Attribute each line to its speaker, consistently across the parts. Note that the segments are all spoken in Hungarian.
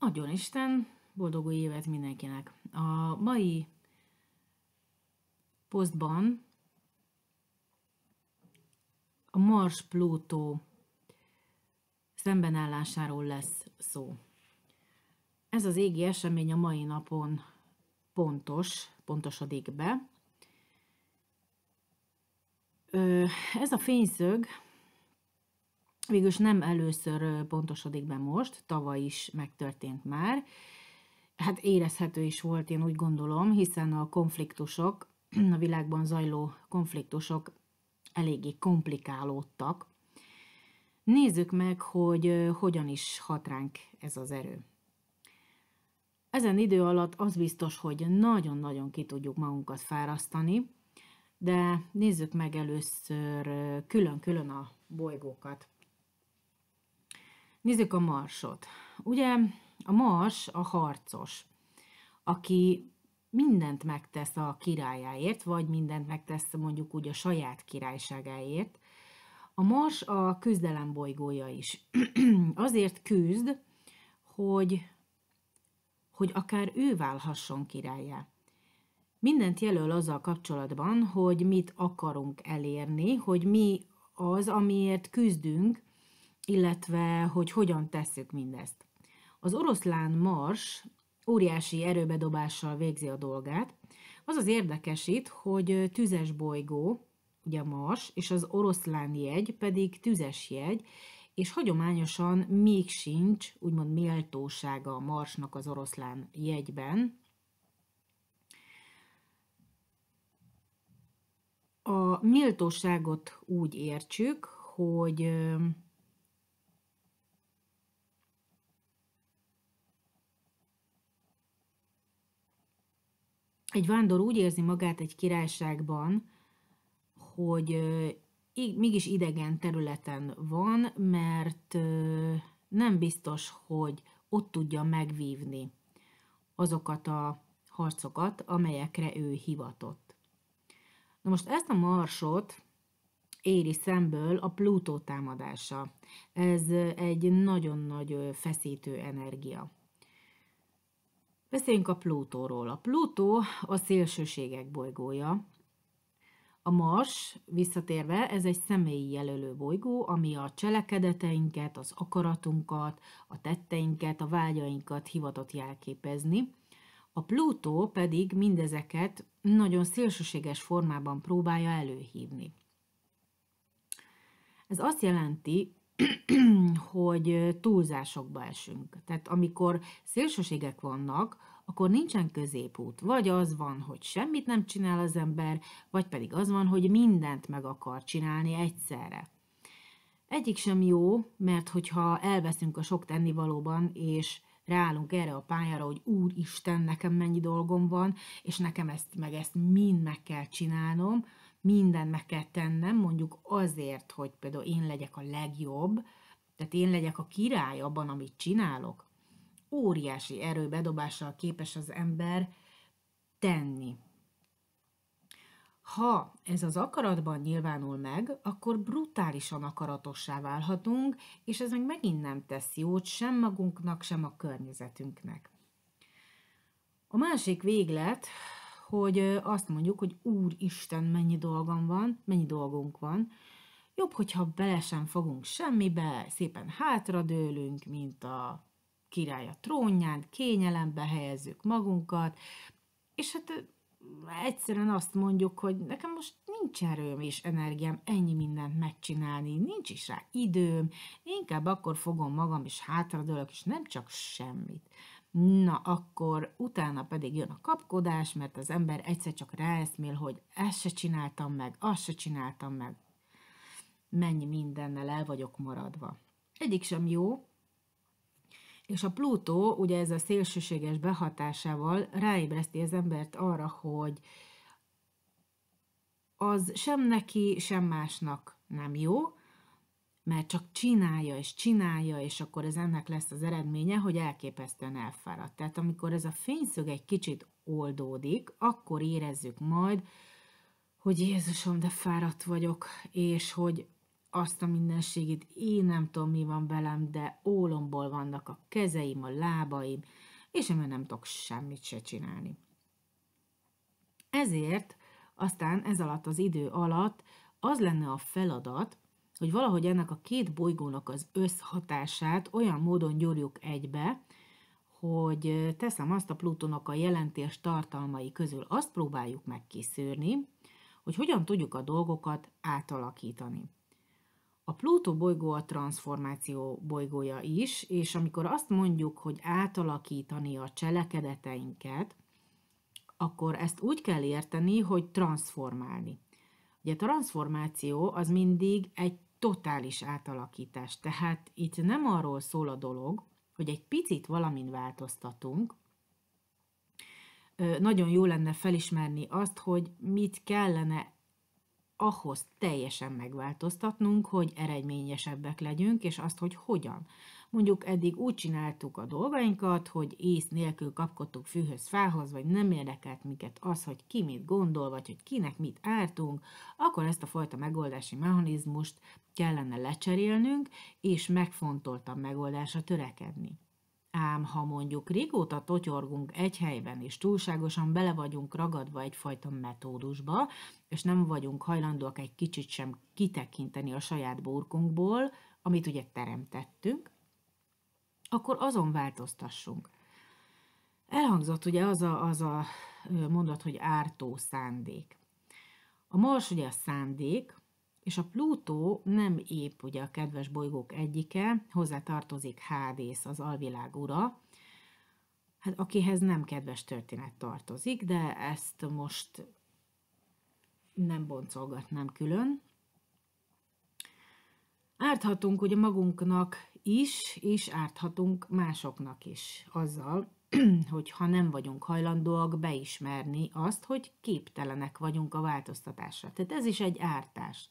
Speaker 1: Adjon Isten, boldog új évet mindenkinek! A mai posztban a Mars-Plutó szembenállásáról lesz szó. Ez az égi esemény a mai napon pontosodik be. Ez a fényszög végülis nem először pontosodik be most, tavaly is megtörtént már. Hát érezhető is volt, én úgy gondolom, hiszen a konfliktusok, a világban zajló konfliktusok eléggé komplikálódtak. Nézzük meg, hogy hogyan is hat ránk ez az erő. Ezen idő alatt az biztos, hogy nagyon-nagyon ki tudjuk magunkat fárasztani, de nézzük meg először külön-külön a bolygókat. Nézzük a Marsot. Ugye a Mars a harcos, aki mindent megtesz a királyáért, vagy mindent megtesz mondjuk úgy a saját királyságáért. A Mars a küzdelem bolygója is. Azért küzd, hogy akár ő válhasson királlyá. Mindent jelöl azzal kapcsolatban, hogy mit akarunk elérni, hogy mi az, amiért küzdünk, illetve hogy hogyan tesszük mindezt. Az oroszlán Mars óriási erőbedobással végzi a dolgát. Az az érdekes itt, hogy tüzes bolygó, ugye Mars, és az oroszlán jegy pedig tüzes jegy, és hagyományosan még sincs úgymond méltósága a Marsnak az oroszlán jegyben. A méltóságot úgy értsük, hogy egy vándor úgy érzi magát egy királyságban, hogy mégis idegen területen van, mert nem biztos, hogy ott tudja megvívni azokat a harcokat, amelyekre ő hivatott. Na most ezt a Marsot éri szemből a Plutó támadása. Ez egy nagyon nagy feszítő energia. Beszéljünk a Plutóról. A Plutó a szélsőségek bolygója. A Mars, visszatérve, ez egy személyi jelölő bolygó, ami a cselekedeteinket, az akaratunkat, a tetteinket, a vágyainkat hivatott jelképezni. A Plutó pedig mindezeket nagyon szélsőséges formában próbálja előhívni. Ez azt jelenti, hogy túlzásokba esünk. Tehát amikor szélsőségek vannak, akkor nincsen középút. Vagy az van, hogy semmit nem csinál az ember, vagy pedig az van, hogy mindent meg akar csinálni egyszerre. Egyik sem jó, mert hogyha elveszünk a sok tennivalóban, és ráállunk erre a pályára, hogy Úristen, nekem mennyi dolgom van, és nekem ezt mind meg kell csinálnom, mindent meg kell tennem, mondjuk azért, hogy például én legyek a legjobb, tehát én legyek a király abban, amit csinálok. Óriási erőbedobással képes az ember tenni. Ha ez az akaratban nyilvánul meg, akkor brutálisan akaratossá válhatunk, és ez meg megint nem tesz jót sem magunknak, sem a környezetünknek. A másik véglet, hogy azt mondjuk, hogy Úristen, mennyi dolgunk van, jobb, hogyha bele sem fogunk semmibe, szépen hátradőlünk, mint a király a trónján, kényelembe helyezzük magunkat, és hát egyszerűen azt mondjuk, hogy nekem most nincs erőm és energiám ennyi mindent megcsinálni, nincs is rá időm, inkább akkor fogom magam és hátradőlök, és nem csak semmit. Na, akkor utána pedig jön a kapkodás, mert az ember egyszer csak ráeszmél, hogy ezt se csináltam meg, azt se csináltam meg. Mennyi mindennel el vagyok maradva. Egyik sem jó, és a Plutó, ugye ez a szélsőséges behatásával ráébreszti az embert arra, hogy az sem neki, sem másnak nem jó, mert csak csinálja, és akkor ez ennek lesz az eredménye, hogy elképesztően elfáradt. Tehát amikor ez a fényszög egy kicsit oldódik, akkor érezzük majd, hogy Jézusom, de fáradt vagyok, és hogy azt a mindenségét, én nem tudom, mi van velem, de ólomból vannak a kezeim, a lábaim, és én már nem tudok semmit se csinálni. Ezért aztán ez alatt az idő alatt az lenne a feladat, hogy valahogy ennek a két bolygónak az összhatását olyan módon gyúrjuk egybe, hogy teszem azt, a Plutónak a jelentés tartalmai közül azt próbáljuk meg kiszűrni, hogy hogyan tudjuk a dolgokat átalakítani. A Plutó bolygó a transformáció bolygója is, és amikor azt mondjuk, hogy átalakítani a cselekedeteinket, akkor ezt úgy kell érteni, hogy transformálni. Ugye a transformáció az mindig egy totális átalakítás, tehát itt nem arról szól a dolog, hogy egy picit valamin változtatunk. Nagyon jó lenne felismerni azt, hogy mit kellene ahhoz teljesen megváltoztatnunk, hogy eredményesebbek legyünk, és azt, hogy hogyan. Mondjuk eddig úgy csináltuk a dolgainkat, hogy ész nélkül kapkodtuk fűhöz, fához, vagy nem érdekelt minket az, hogy ki mit gondol, vagy hogy kinek mit ártunk, akkor ezt a fajta megoldási mechanizmust kellene lecserélnünk, és megfontoltabb megoldásra törekedni. Ám ha mondjuk régóta totyorgunk egy helyben, és túlságosan bele vagyunk ragadva egyfajta metódusba, és nem vagyunk hajlandóak egy kicsit sem kitekinteni a saját burkunkból, amit ugye teremtettünk, akkor azon változtassunk. Elhangzott ugye az a mondat, hogy ártó szándék. A Mars ugye a szándék, és a Plutó nem épp ugye a kedves bolygók egyike, hozzá tartozik Hádész, az alvilág ura, hát akihez nem kedves történet tartozik, de ezt most nem boncolgatnám külön. Árthatunk ugye magunknak is, és árthatunk másoknak is azzal, hogy ha nem vagyunk hajlandóak beismerni azt, hogy képtelenek vagyunk a változtatásra. Tehát ez is egy ártás.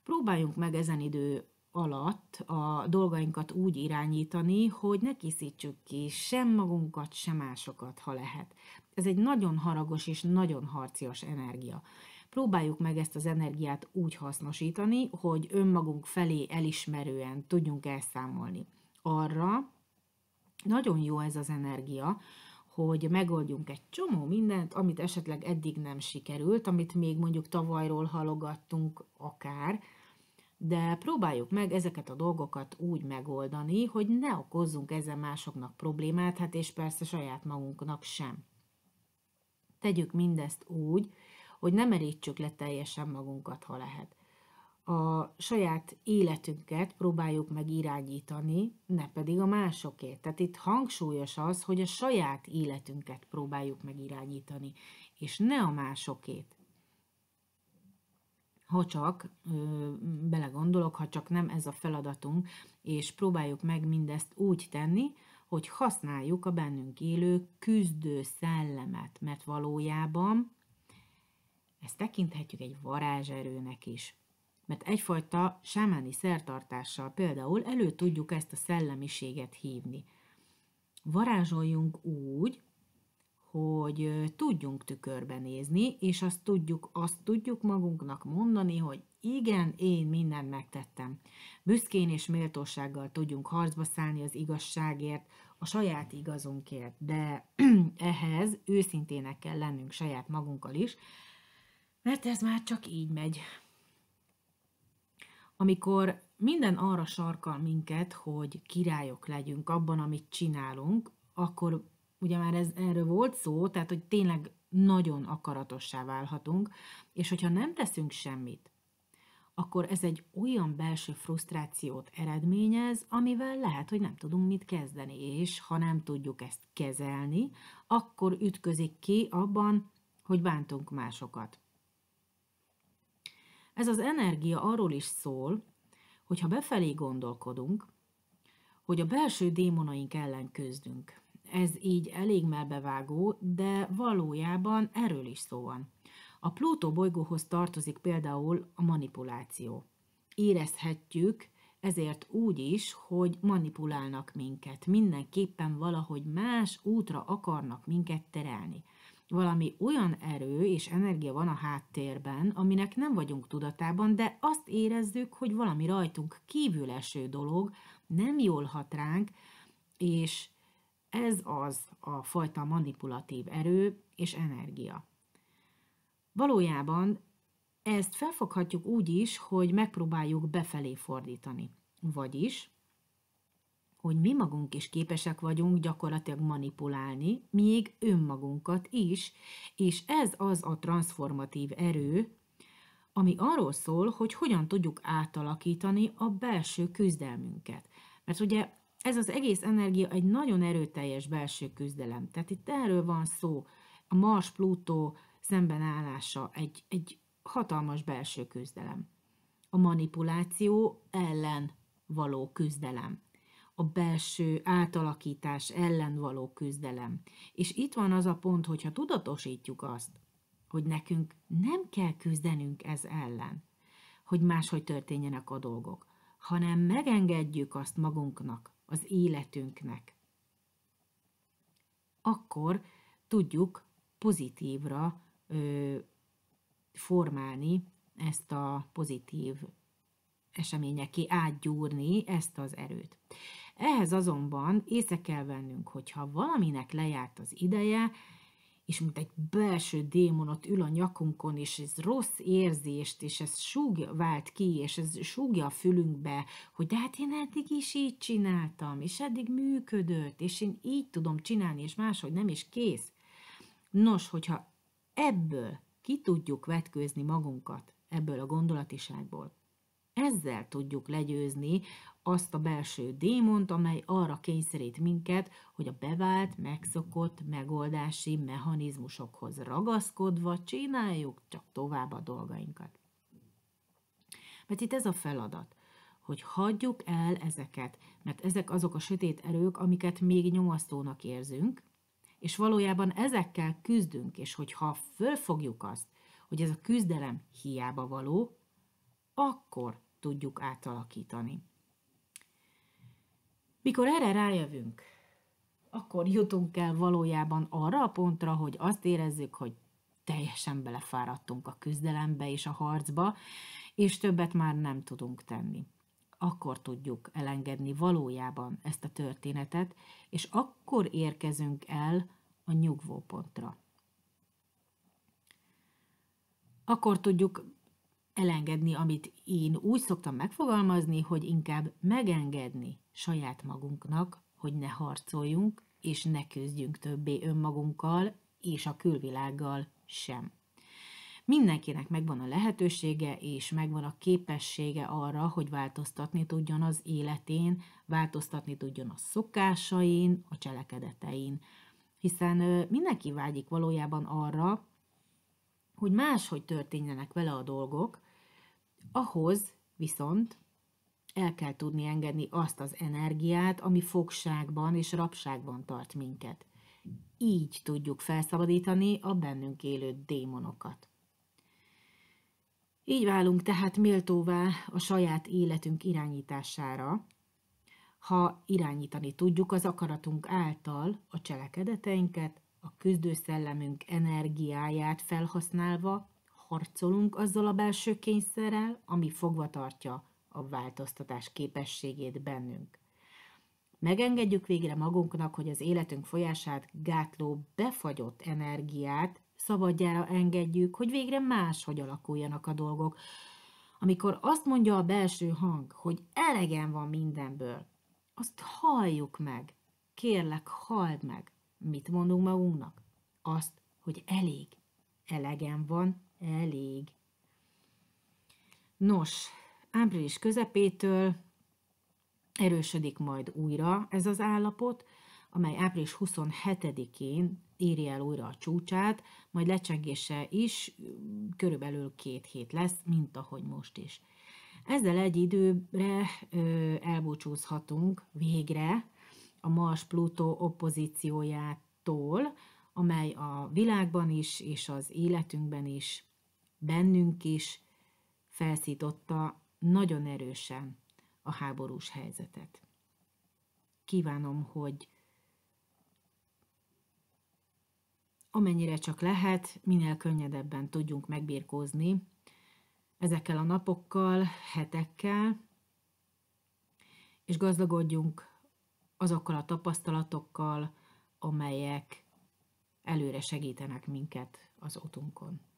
Speaker 1: Próbáljunk meg ezen idő alatt a dolgainkat úgy irányítani, hogy ne készítsük ki sem magunkat, sem másokat, ha lehet. Ez egy nagyon haragos és nagyon harcias energia. Próbáljuk meg ezt az energiát úgy hasznosítani, hogy önmagunk felé elismerően tudjunk elszámolni. Arra nagyon jó ez az energia, hogy megoldjunk egy csomó mindent, amit esetleg eddig nem sikerült, amit még mondjuk tavalyról halogattunk akár, de próbáljuk meg ezeket a dolgokat úgy megoldani, hogy ne okozzunk ezzel másoknak problémát, hát és persze saját magunknak sem. Tegyük mindezt úgy, hogy ne merítsük le teljesen magunkat, ha lehet. A saját életünket próbáljuk meg irányítani, ne pedig a másokét. Tehát itt hangsúlyos az, hogy a saját életünket próbáljuk meg irányítani, és ne a másokét. Ha csak belegondolok, ha csak nem ez a feladatunk, és próbáljuk meg mindezt úgy tenni, hogy használjuk a bennünk élő küzdő szellemet, mert valójában ezt tekinthetjük egy varázserőnek is. Mert egyfajta sámáni szertartással például elő tudjuk ezt a szellemiséget hívni. Varázsoljunk úgy, hogy tudjunk tükörbe nézni, és azt tudjuk magunknak mondani, hogy igen, én mindent megtettem. Büszkén és méltósággal tudjunk harcba szállni az igazságért, a saját igazunkért, de ehhez őszintének kell lennünk saját magunkkal is, mert ez már csak így megy. Amikor minden arra sarkal minket, hogy királyok legyünk abban, amit csinálunk, akkor ugye már erről volt szó, tehát hogy tényleg nagyon akaratossá válhatunk, és hogyha nem teszünk semmit, akkor ez egy olyan belső frusztrációt eredményez, amivel lehet, hogy nem tudunk mit kezdeni, és ha nem tudjuk ezt kezelni, akkor ütközik ki abban, hogy bántunk másokat. Ez az energia arról is szól, hogy ha befelé gondolkodunk, hogy a belső démonaink ellen küzdünk. Ez így elég melbevágó, de valójában erről is szó van. A Plutó bolygóhoz tartozik például a manipuláció. Érezhetjük ezért úgy is, hogy manipulálnak minket. Mindenképpen valahogy más útra akarnak minket terelni. Valami olyan erő és energia van a háttérben, aminek nem vagyunk tudatában, de azt érezzük, hogy valami rajtunk kívül eső dolog nem jól hat ránk, és ez az a fajta manipulatív erő és energia. Valójában ezt felfoghatjuk úgy is, hogy megpróbáljuk befelé fordítani. Vagyis, hogy mi magunk is képesek vagyunk gyakorlatilag manipulálni, még önmagunkat is, és ez az a transformatív erő, ami arról szól, hogy hogyan tudjuk átalakítani a belső küzdelmünket. Mert ugye ez az egész energia egy nagyon erőteljes belső küzdelem. Tehát itt erről van szó, a Mars-Plutó szembenállása egy hatalmas belső küzdelem. A manipuláció ellen való küzdelem. A belső átalakítás ellen való küzdelem. És itt van az a pont, hogyha tudatosítjuk azt, hogy nekünk nem kell küzdenünk ez ellen, hogy máshogy történjenek a dolgok, hanem megengedjük azt magunknak, az életünknek, akkor tudjuk pozitívra formálni ezt a pozitív eseményeké átgyúrni ezt az erőt. Ehhez azonban észre kell vennünk, hogyha valaminek lejárt az ideje, és mint egy belső démon ott ül a nyakunkon, és ez rossz érzést, és ez vált ki, és ez súgja a fülünkbe, hogy de hát én eddig is így csináltam, és eddig működött, és én így tudom csinálni, és máshogy nem is kész. Nos, hogyha ebből ki tudjuk vetkőzni magunkat, ebből a gondolatiságból, ezzel tudjuk legyőzni azt a belső démont, amely arra kényszerít minket, hogy a bevált, megszokott megoldási mechanizmusokhoz ragaszkodva csináljuk csak tovább a dolgainkat. Mert itt ez a feladat, hogy hagyjuk el ezeket, mert ezek azok a sötét erők, amiket még nyomasztónak érzünk, és valójában ezekkel küzdünk, és hogyha fölfogjuk azt, hogy ez a küzdelem hiába való, akkor tudjuk átalakítani. Mikor erre rájövünk, akkor jutunk el valójában arra a pontra, hogy azt érezzük, hogy teljesen belefáradtunk a küzdelembe és a harcba, és többet már nem tudunk tenni. Akkor tudjuk elengedni valójában ezt a történetet, és akkor érkezünk el a nyugvópontra. Akkor tudjuk elengedni, amit én úgy szoktam megfogalmazni, hogy inkább megengedni saját magunknak, hogy ne harcoljunk, és ne küzdjünk többé önmagunkkal, és a külvilággal sem. Mindenkinek megvan a lehetősége, és megvan a képessége arra, hogy változtatni tudjon az életén, változtatni tudjon a szokásain, a cselekedetein. Hiszen mindenki vágyik valójában arra, hogy máshogy történjenek vele a dolgok, ahhoz viszont el kell tudni engedni azt az energiát, ami fogságban és rabságban tart minket. Így tudjuk felszabadítani a bennünk élő démonokat. Így válunk tehát méltóvá a saját életünk irányítására, ha irányítani tudjuk az akaratunk által a cselekedeteinket, a küzdőszellemünk energiáját felhasználva, harcolunk azzal a belső kényszerrel, ami fogva tartja a változtatás képességét bennünk. Megengedjük végre magunknak, hogy az életünk folyását gátló befagyott energiát szabadjára engedjük, hogy végre máshogy alakuljanak a dolgok. Amikor azt mondja a belső hang, hogy elegem van mindenből, azt halljuk meg. Kérlek, halld meg. Mit mondunk magunknak? Azt, hogy elég. Elegem van, elég. Nos, április közepétől erősödik majd újra ez az állapot, amely április 27-én éri el újra a csúcsát, majd lecsengése is körülbelül 2 hét lesz, mint ahogy most is. Ezzel egy időre elbúcsúzhatunk végre a Mars-Plutó oppozíciójától, amely a világban is és az életünkben is, bennünk is felszította nagyon erősen a háborús helyzetet. Kívánom, hogy amennyire csak lehet, minél könnyedebben tudjunk megbirkózni ezekkel a napokkal, hetekkel, és gazdagodjunk azokkal a tapasztalatokkal, amelyek előre segítenek minket az útunkon.